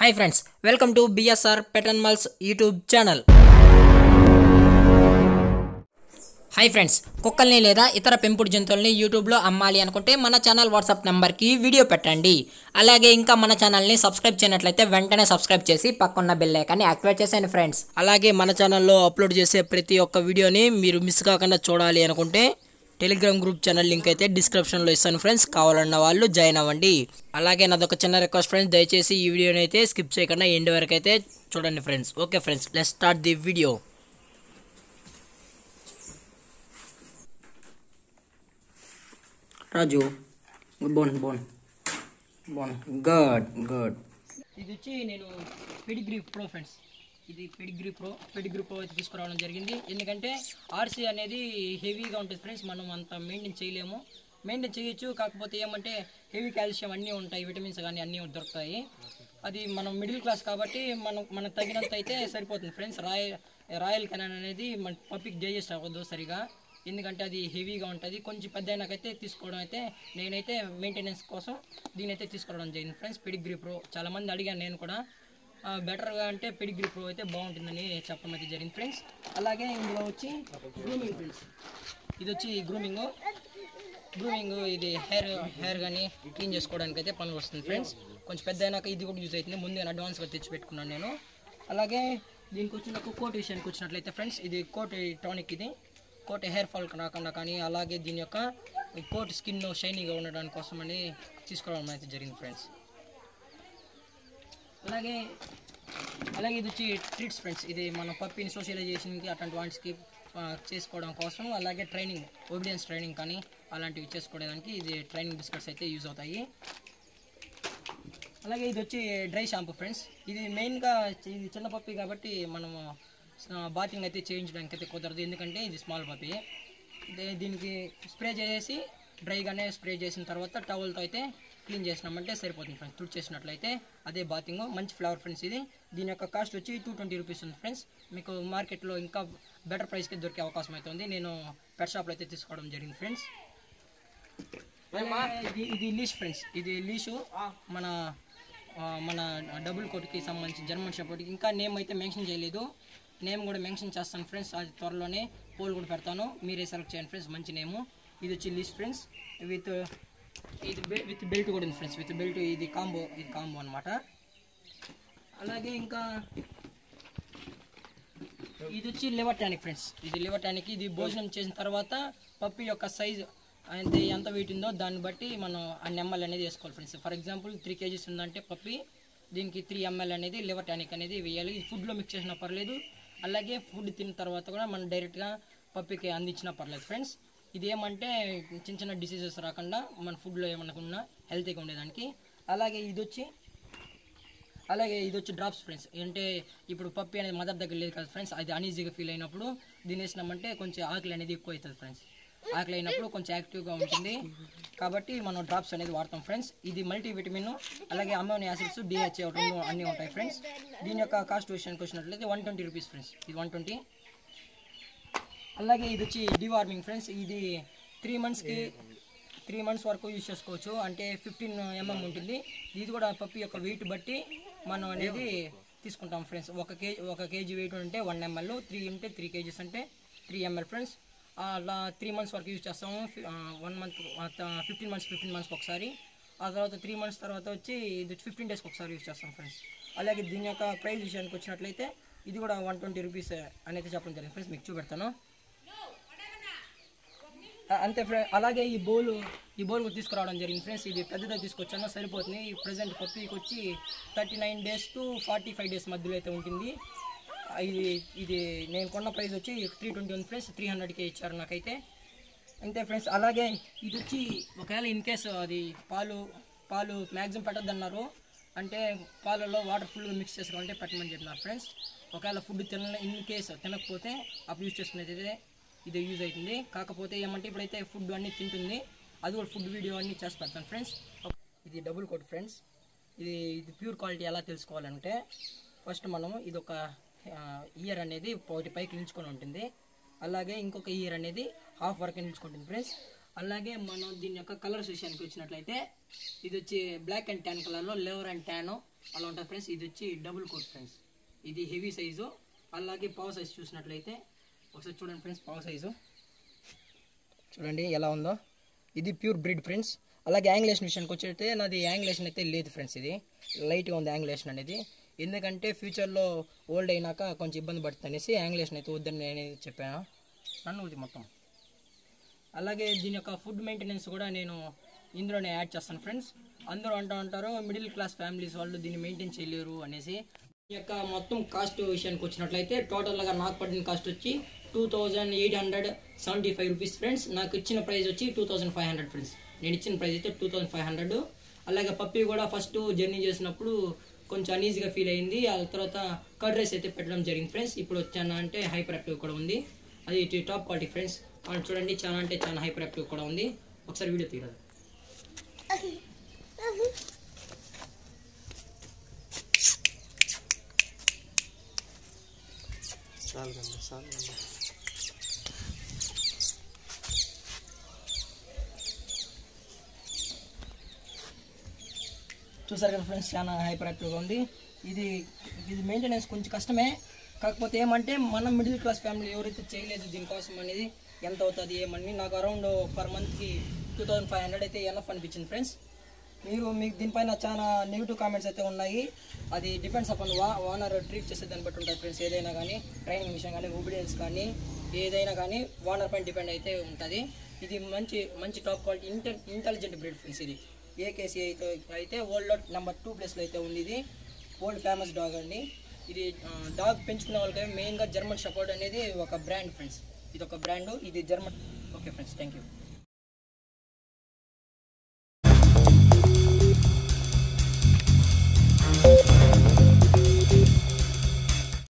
Hi friends, welcome to BSR pet animals YouTube channel. Hi friends, కుక్కల్ని లేదా ఇతర పెంపుడు జంతువుల్ని యూట్యూబ్లో అమ్మాలి అనుకుంటే మన ఛానల్ వాట్సాప్ నెంబర్కి వీడియో పెట్టండి. అలాగే ఇంకా మన ఛానల్ని సబ్స్క్రైబ్ చేయనట్లయితే వెంటనే సబ్స్క్రైబ్ చేసి పక్కన్న బెల్ ఐకాన్ని యాక్టివేట్ చేసేయండి ఫ్రెండ్స్. అలాగే మన ఛానల్లో అప్లోడ్ చేసే ప్రతి ఒక్క వీడియోని మీరు మిస్ కాకుండా చూడాలి అనుకుంటే టెలిగ్రామ్ గ్రూప్ ఛానల్ లింక్ అయితే డిస్క్రిప్షన్లో ఇస్తాను ఫ్రెండ్స్, కావాలన్న వాళ్ళు జాయిన్ అవ్వండి. అలాగే నాదొక చిన్న రిక్వెస్ట్ ఫ్రెండ్స్, దయచేసి ఈ వీడియోని అయితే స్కిప్ చేయకుండా ఎండ్ వరకు అయితే చూడండి friends. Okay friends, let's start the video. Raju, bone bone bone good good. ఇది వచ్చి నేను పెడిగ్రీ ప్రో ఫ్రెండ్స్, ఇది పెడిగ్రీ ప్రో అయితే తీసుకురావడం జరిగింది. ఎందుకంటే ఆర్సీ అనేది హెవీగా ఉంటుంది ఫ్రెండ్స్, మనం అంత మెయింటైన్ చేయొచ్చు. కాకపోతే ఏమంటే హెవీ కాల్షియం అన్నీ ఉంటాయి, విటమిన్స్ కానీ అన్నీ దొరుకుతాయి. అది మనం మిడిల్ క్లాస్ కాబట్టి మనకు తగినంత అయితే సరిపోతుంది ఫ్రెండ్స్. రాయల్ కెనాన్ అనేది మన పప్పికి డైజెస్ట్ అవ్వదు సరిగా, ఎందుకంటే అది హెవీగా ఉంటుంది. కొంచెం పెద్ద అయినాకైతే తీసుకోవడం అయితే నేనైతే మెయింటెనెన్స్ కోసం దీని అయితే తీసుకోవడం జరిగింది ఫ్రెండ్స్. పెడిగ్రీ ప్రో చాలామంది అడిగాను నేను కూడా, బెటర్గా అంటే పెడిగ్రీ ప్రో అయితే బాగుంటుందని చెప్పడం అయితే జరిగింది ఫ్రెండ్స్. అలాగే ఇందులో వచ్చి గ్రూమింగ్ ఫ్రెండ్స్, ఇది వచ్చి గ్రూమింగ్ ఇది హెయిర్ కానీ క్లీన్ చేసుకోవడానికి అయితే పనులు వస్తుంది ఫ్రెండ్స్. కొంచెం పెద్ద అయినాక ఇది కూడా యూజ్ అవుతుంది, ముందే అడ్వాన్స్గా తెచ్చి పెట్టుకున్నాను నేను. అలాగే దీనికి వచ్చి నాకు కోట్ విషయానికి వచ్చినట్లయితే ఫ్రెండ్స్, ఇది కోట్ టానిక్, ఇది కోట్ హెయిర్ ఫాల్ రాకుండా కానీ, అలాగే దీని యొక్క కోట్ స్కిన్ షైనీగా ఉండడానికి కోసమని తీసుకోవడం అయితే జరిగింది ఫ్రెండ్స్. అలాగే ఇది వచ్చి ట్రీట్స్ ఫ్రెండ్స్, ఇది మన పప్పిని సోషలైజేషన్కి అట్లాంటి వాటికి చేసుకోవడం కోసం, అలాగే ట్రైనింగ్ ఒబీడియన్స్ ట్రైనింగ్ కానీ అలాంటివి చేసుకోవడానికి ఇది ట్రైనింగ్ బిస్కెట్స్ అయితే యూజ్ అవుతాయి. అలాగే ఇది వచ్చి డ్రై షాంపూ ఫ్రెండ్స్, ఇది మెయిన్గా ఇది చిన్న పప్పి కాబట్టి మనము బాతింగ్ అయితే చేయించడానికి అయితే కుదరదు, ఎందుకంటే ఇది స్మాల్ పప్పి. దీనికి స్ప్రే చేసి డ్రైగానే స్ప్రే చేసిన తర్వాత టవల్తో అయితే క్లీన్ చేసినామంటే సరిపోతుంది ఫ్రెండ్స్. తుడి చేసినట్లయితే అదే బాతింగ్, మంచి ఫ్లేవర్ ఫ్రెండ్స్. ఇది దీని యొక్క కాస్ట్ వచ్చి 220 రూపీస్ ఉంది ఫ్రెండ్స్. మీకు మార్కెట్లో ఇంకా బెటర్ ప్రైస్కి దొరికే అవకాశం అయితే ఉంది. నేను పెట్ షాప్లో అయితే తీసుకోవడం జరిగింది ఫ్రెండ్స్. ఇది లీష్ ఫ్రెండ్స్, ఇది లీషు మన డబుల్ కోట్కి సంబంధించి జర్మన్ షెపర్డ్కి. ఇంకా నేమ్ అయితే మెన్షన్ చేయలేదు, నేమ్ కూడా మెన్షన్ చేస్తాను ఫ్రెండ్స్. అది త్వరలోనే పోల్ కూడా పెడతాను, మీరే సెలెక్ట్ చేయండి ఫ్రెండ్స్ మంచి నేము. ఇది వచ్చి లీష్ ఫ్రెండ్స్, విత్ బెల్ట్ కూడా ఉంది ఫ్రెండ్స్, విత్ బెల్ట్. ఇది కాంబో అనమాట. అలాగే ఇంకా ఇది వచ్చి లివర్ టానిక్ ఫ్రెండ్స్, ఇది లివర్ టానిక్. ఇది భోజనం చేసిన తర్వాత పప్పి యొక్క సైజు అయితే ఎంత వెయిట్ ఉందో దాన్ని బట్టి మనం అన్ని ఎంఎల్ అనేది వేసుకోవాలి ఫ్రెండ్స్. ఫర్ ఎగ్జాంపుల్ 3 kgs ఉందంటే పప్పి, దీనికి 3 ml అనేది లివర్ టానిక్ అనేది వేయాలి. ఫుడ్లో మిక్స్ చేసినా పర్లేదు, అలాగే ఫుడ్ తిన్న తర్వాత కూడా మనం డైరెక్ట్గా పప్పికి అందించినా పర్లేదు ఫ్రెండ్స్. ఇది ఏమంటే చిన్న డిసీజెస్ రాకుండా మన ఫుడ్లో ఏమన్నా ఉన్నా హెల్తీగా ఉండేదానికి. అలాగే ఇది వచ్చి డ్రాప్స్ ఫ్రెండ్స్, అంటే ఇప్పుడు పప్పి అనేది మదర్ దగ్గర లేదు కదా ఫ్రెండ్స్, అది అన్ఈజీగా ఫీల్ అయినప్పుడు దీని వేసినామంటే కొంచెం ఆకలి అనేది ఎక్కువ అవుతుంది ఫ్రెండ్స్. ఆకలి అయినప్పుడు కొంచెం యాక్టివ్గా ఉంటుంది కాబట్టి మనం డ్రాప్స్ అనేది వాడతాం ఫ్రెండ్స్. ఇది మల్టీవిటమిన్, అలాగే అమైనో యాసిడ్స్, డిహెచ్ఏ అన్నీ ఉంటాయి ఫ్రెండ్స్. దీని యొక్క కాస్ట్ విషయానికి వచ్చినట్లయితే 120 రూపీస్ ఫ్రెండ్స్, ఇది 120. అలాగే ఇది వచ్చి డివార్మింగ్ ఫ్రెండ్స్, ఇది 3 months వరకు యూజ్ చేసుకోవచ్చు, అంటే 15 mm ఉంటుంది. ఇది కూడా పప్పి యొక్క వెయిట్ బట్టి మనం అనేది తీసుకుంటాం ఫ్రెండ్స్. ఒక కేజీ వెయిట్ ఉంటే 1 ml, 3 ఉంటే 3 kgs అంటే 3 ml ఫ్రెండ్స్. అలా 3 months వరకు యూజ్ చేస్తాము. 1 month 15 months ఒకసారి, ఆ తర్వాత 3 months తర్వాత వచ్చి ఇది 15 days ఒకసారి యూజ్ చేస్తాం ఫ్రెండ్స్. అలాగే దీని యొక్క ప్రైస్ విషయానికి వచ్చినట్లయితే ఇది కూడా 120 రూపీస్ అనేది చెప్పడం జరిగింది ఫ్రెండ్స్, మీకు చూపెడతాను అంతే ఫ్రెండ్స్. అలాగే ఈ బౌల్ కూడా తీసుకురావడం జరిగింది ఫ్రెండ్స్, ఇది పెద్దగా తీసుకొచ్చాను సరిపోతుంది. ఈ ప్రజెంట్ పప్పికి వచ్చి 39 days to 45 days మధ్యలో అయితే ఉంటుంది. ఇది నేను కొన్న ప్రైస్ వచ్చి 320 ఉంది ఫ్రెండ్స్, 300కే ఇచ్చారు నాకైతే, అంతే ఫ్రెండ్స్. అలాగే ఇది వచ్చి ఒకవేళ ఇన్ కేసు అది పాలు మ్యాక్సిమం పెట్టద్దన్నారు, అంటే పాలలో వాటర్ ఫుల్ మిక్స్ చేసుకోవాలంటే పెట్టమని చెప్పినారు ఫ్రెండ్స్. ఒకవేళ ఫుడ్ ఇన్ కేసు తినకపోతే అప్పుడు యూజ్ చేసుకునేది ఇది యూజ్ అవుతుంది. కాకపోతే ఏమంటే ఇప్పుడైతే ఫుడ్ అన్నీ తింటుంది, అది కూడా ఫుడ్ వీడియో అన్నీ చేసి పెడతాను ఫ్రెండ్స్. ఇది డబుల్ కోట్ ఫ్రెండ్స్, ఇది ప్యూర్ క్వాలిటీ ఎలా తెలుసుకోవాలంటే ఫస్ట్ మనం ఇది ఒక ఇయర్ అనేది ఒకటి పైకి నిల్చుకొని ఉంటుంది, అలాగే ఇంకొక ఇయర్ అనేది హాఫ్ వరకు నిల్చుకుంటుంది ఫ్రెండ్స్. అలాగే మనం దీని యొక్క కలర్స్ విషయానికి వచ్చినట్లయితే ఇది వచ్చి బ్లాక్ అండ్ ట్యాన్ కలర్లో లెవర్ అండ్ ట్యాన్ అలా ఉంటుంది ఫ్రెండ్స్. ఇది వచ్చి డబుల్ కోట్ ఫ్రెండ్స్. ఇది హెవీ సైజు. అలాగే పావు సైజు చూసినట్లయితే ఒకసారి చూడండి ఫ్రెండ్స్, పావు సైజు చూడండి ఎలా ఉందో. ఇది ప్యూర్ బ్రీడ్ ఫ్రెండ్స్. అలాగే యాంగ్లేషన్ విషయానికి వచ్చేస్తే నాది యాంగ్లేషన్ అయితే లేదు ఫ్రెండ్స్. ఇది లైట్గా ఉంది యాంగ్లేషన్ అనేది. ఎందుకంటే ఫ్యూచర్లో ఓల్డ్ అయినాక కొంచెం ఇబ్బంది పడుతుంది అనేసి యాంగ్లేషన్ అయితే వద్దని నేను చెప్పాను. నన్ను ఇది మొత్తం. అలాగే దీని యొక్క ఫుడ్ మెయింటెనెన్స్ కూడా నేను ఇందులోనే యాడ్ చేస్తాను ఫ్రెండ్స్. అందరూ అంటూ ఉంటారు మిడిల్ క్లాస్ ఫ్యామిలీస్ వాళ్ళు దీన్ని మెయింటైన్ చేయలేరు అనేసి. ఈ యొక్క మొత్తం కాస్ట్ విషయానికి వచ్చినట్లయితే టోటల్గా నాకు పడిన కాస్ట్ వచ్చి 2875 రూపీస్ ఫ్రెండ్స్. నాకు ఇచ్చిన ప్రైస్ వచ్చి 2500 ఫ్రెండ్స్. నేను ఇచ్చిన ప్రైస్ అయితే 2500. అలాగే పప్పి కూడా ఫస్ట్ జర్నీ చేసినప్పుడు కొంచెం అనీజీగా ఫీల్ అయింది. ఆ తర్వాత కర్డ్ రైస్ అయితే పెట్టడం జరిగింది ఫ్రెండ్స్. ఇప్పుడు వచ్చాను అంటే హైపర్ యాక్టివ్ కూడా ఉంది. అది టాప్ క్వాలిటీ ఫ్రెండ్స్. వాళ్ళు చూడండి చాలా అంటే చాలా హైపర్ యాక్టివ్ కూడా ఉంది. ఒకసారి వీడియో తీయరాదు. చూసారు కదా ఫ్రెండ్స్, చాలా హైపర్ యాక్టివ్గా ఉంది. ఇది మెయింటెనెన్స్ కొంచెం కష్టమే. కాకపోతే ఏమంటే మనం మిడిల్ క్లాస్ ఫ్యామిలీ ఎవరైతే చేయలేదు దీనికోసం అనేది ఎంత అవుతుంది ఏమని నాకు అరౌండ్ పర్ మంత్కి 2500 అయితే ఎనఫ్ అనిపించింది ఫ్రెండ్స్. మీకు దీనిపైన చాలా నెగిటివ్ కామెంట్స్ అయితే ఉన్నాయి. అది డిపెండ్స్ అపాన్ ఓనర్ ట్రీట్ చేసే దాన్ని బట్టి ఉంటుంది ఫ్రెండ్స్. ఏదైనా కానీ ట్రైనింగ్ విషయం కానీ ఒబీడియన్స్ కానీ ఏదైనా కానీ ఓనర్ పైన డిపెండ్ అయితే ఉంటుంది. ఇది మంచి top quality intelligent breed friends. ఇది ఏకేసీ అయితే వరల్డ్లో నెంబర్ 2 ప్లేస్లో అయితే ఉంది. ఇది వరల్డ్ ఫేమస్ డాగ్ అండి. ఇది డాగ్ పెంచుకునే వాళ్ళకి మెయిన్గా జర్మన్ షెపర్డ్ అనేది ఒక బ్రాండ్ ఫ్రెండ్స్. ఇది ఒక బ్రాండ్. ఇది German. Okay friends, thank you.